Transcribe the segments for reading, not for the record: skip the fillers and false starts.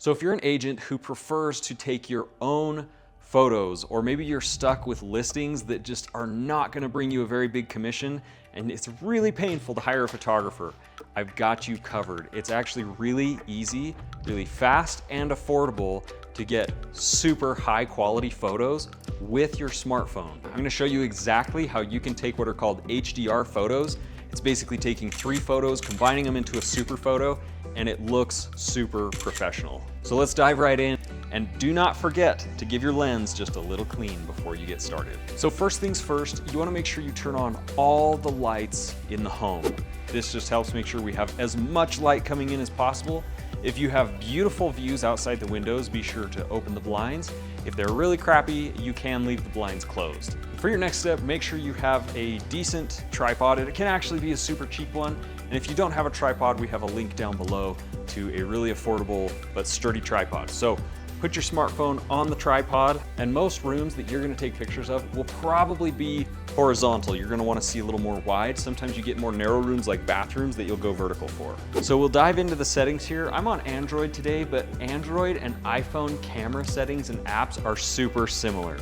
So if you're an agent who prefers to take your own photos, or maybe you're stuck with listings that just are not gonna bring you a very big commission, and it's really painful to hire a photographer, I've got you covered. It's actually really easy, really fast, and affordable to get super high quality photos with your smartphone. I'm gonna show you exactly how you can take what are called HDR photos. It's basically taking 3 photos, combining them into a super photo, and it looks super professional. So let's dive right in, and do not forget to give your lens just a little clean before you get started. So first things first, you wanna make sure you turn on all the lights in the home. This just helps make sure we have as much light coming in as possible. If you have beautiful views outside the windows, be sure to open the blinds. If they're really crappy, you can leave the blinds closed. For your next step, make sure you have a decent tripod. It can actually be a super cheap one. And if you don't have a tripod, we have a link down below to a really affordable but sturdy tripod. So put your smartphone on the tripod, and most rooms that you're gonna take pictures of will probably be horizontal. You're gonna wanna see a little more wide. Sometimes you get more narrow rooms like bathrooms that you'll go vertical for. So we'll dive into the settings here. I'm on Android today, but Android and iPhone camera settings and apps are super similar.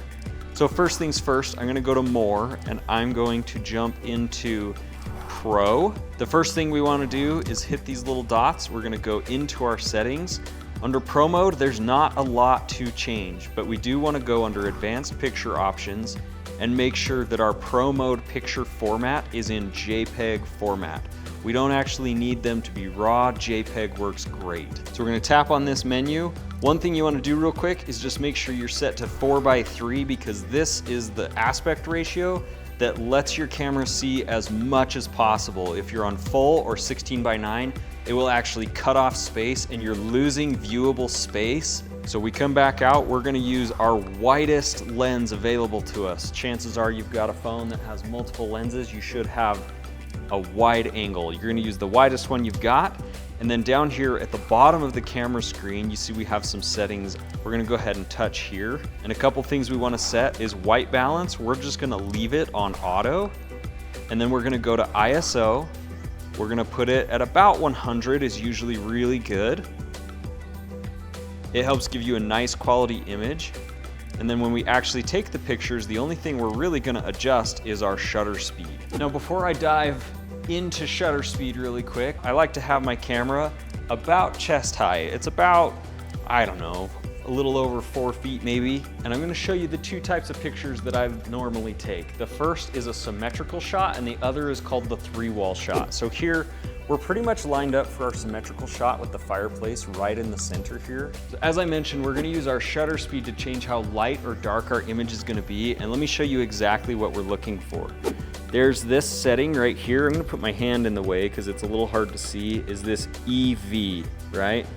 So first things first, I'm gonna go to More, and I'm going to jump into Pro. The first thing we wanna do is hit these little dots. We're gonna go into our settings. Under Pro mode, there's not a lot to change, but we do wanna go under Advanced Picture Options and make sure that our Pro mode picture format is in JPEG format. We don't actually need them to be raw. JPEG works great. So we're gonna tap on this menu. One thing you wanna do real quick is just make sure you're set to 4:3 because this is the aspect ratio that lets your camera see as much as possible. If you're on full or 16:9, it will actually cut off space and you're losing viewable space. So we come back out, we're gonna use our widest lens available to us. Chances are you've got a phone that has multiple lenses, you should have a wide angle. You're gonna use the widest one you've got. And then down here at the bottom of the camera screen, you see we have some settings. We're gonna go ahead and touch here. And a couple things we wanna set is white balance. We're just gonna leave it on auto. And then we're gonna go to ISO. We're gonna put it at about 100 is usually really good. It helps give you a nice quality image. And then when we actually take the pictures, the only thing we're really gonna adjust is our shutter speed. Now before I dive into shutter speed really quick, I like to have my camera about chest high. It's about, I don't know, a little over 4 feet maybe. And I'm gonna show you the 2 types of pictures that I normally take. The first is a symmetrical shot and the other is called the 3-wall shot. So here, we're pretty much lined up for our symmetrical shot with the fireplace right in the center here. So as I mentioned, we're gonna use our shutter speed to change how light or dark our image is gonna be. And let me show you exactly what we're looking for. There's this setting right here. I'm gonna put my hand in the way because it's a little hard to see, is this EV, right?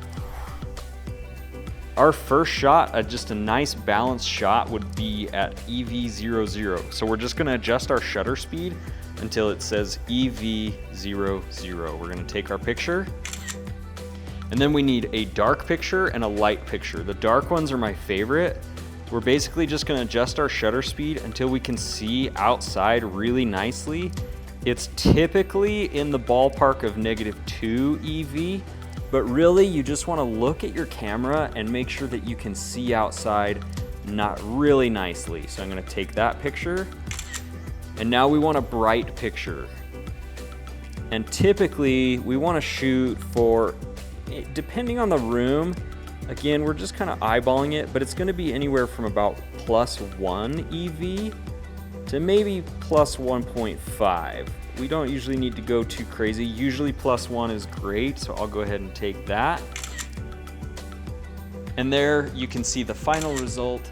Our first shot, just a nice balanced shot, would be at EV00. So we're just gonna adjust our shutter speed until it says EV00. We're gonna take our picture. And then we need a dark picture and a light picture. The dark ones are my favorite. We're basically just gonna adjust our shutter speed until we can see outside really nicely. It's typically in the ballpark of -2 EV, but really you just wanna look at your camera and make sure that you can see outside not really nicely. So I'm gonna take that picture, and now we want a bright picture. And typically we wanna shoot for, depending on the room, again, we're just kind of eyeballing it, but it's gonna be anywhere from about +1 EV to maybe +1.5. We don't usually need to go too crazy. Usually +1 is great, so I'll go ahead and take that. And there you can see the final result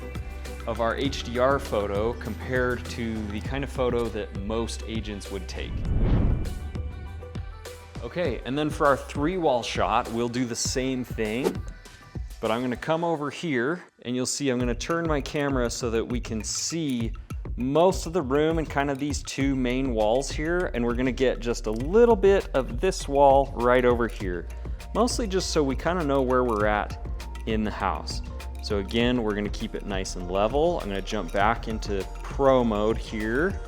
of our HDR photo compared to the kind of photo that most agents would take. Okay, and then for our 3-wall shot, we'll do the same thing. But I'm gonna come over here and you'll see I'm gonna turn my camera so that we can see most of the room and kind of these 2 main walls here, and we're gonna get just a little bit of this wall right over here. Mostly just so we kind of know where we're at in the house. So again, we're gonna keep it nice and level. I'm gonna jump back into Pro mode here.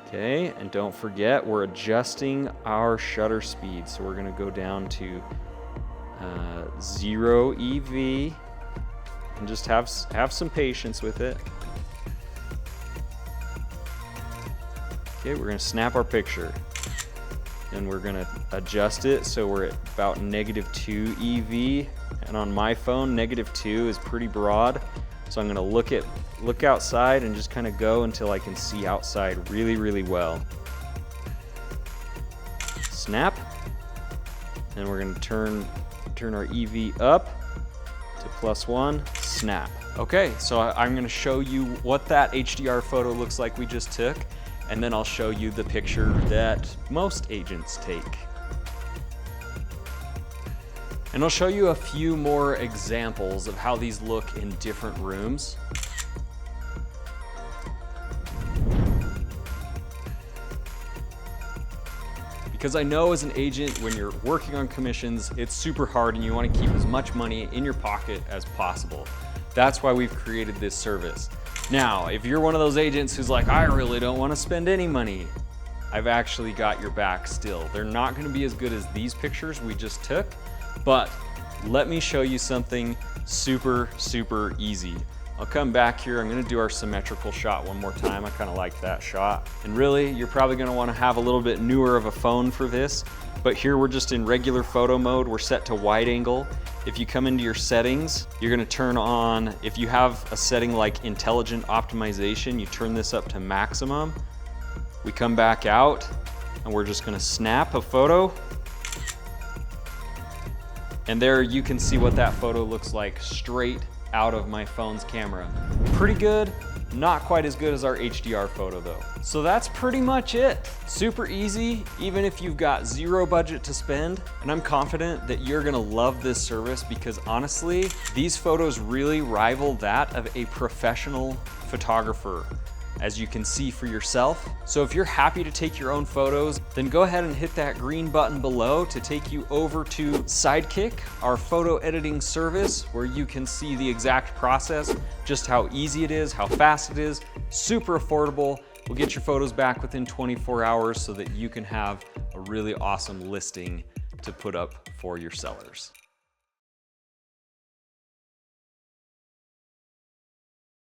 Okay, and don't forget, we're adjusting our shutter speed. So we're gonna go down to 0 EV, and just have some patience with it. Okay, we're gonna snap our picture. And we're gonna adjust it so we're at about -2 EV. And on my phone, -2 is pretty broad. So I'm gonna look outside and just kind of go until I can see outside really, really well. Snap. And we're gonna turn our EV up to +1, snap. Okay, so I'm gonna show you what that HDR photo looks like we just took, and then I'll show you the picture that most agents take. And I'll show you a few more examples of how these look in different rooms. Because I know as an agent, when you're working on commissions, it's super hard and you want to keep as much money in your pocket as possible. That's why we've created this service. Now, if you're one of those agents who's like, I really don't want to spend any money, I've actually got your back still. They're not going to be as good as these pictures we just took, but let me show you something super, super easy. I'll come back here, I'm gonna do our symmetrical shot one more time. I kind of like that shot. And really, you're probably gonna wanna have a little bit newer of a phone for this, but here we're just in regular photo mode. We're set to wide angle. If you come into your settings, you're gonna turn on, if you have a setting like intelligent optimization, you turn this up to maximum. We come back out and we're just gonna snap a photo. And there you can see what that photo looks like straight out of my phone's camera. Pretty good, not quite as good as our HDR photo though. So that's pretty much it. Super easy, even if you've got zero budget to spend. And I'm confident that you're gonna love this service because honestly, these photos really rival that of a professional photographer, as you can see for yourself. So if you're happy to take your own photos, then go ahead and hit that green button below to take you over to Sidekick, our photo editing service, where you can see the exact process, just how easy it is, how fast it is, super affordable. We'll get your photos back within 24 hours so that you can have a really awesome listing to put up for your sellers.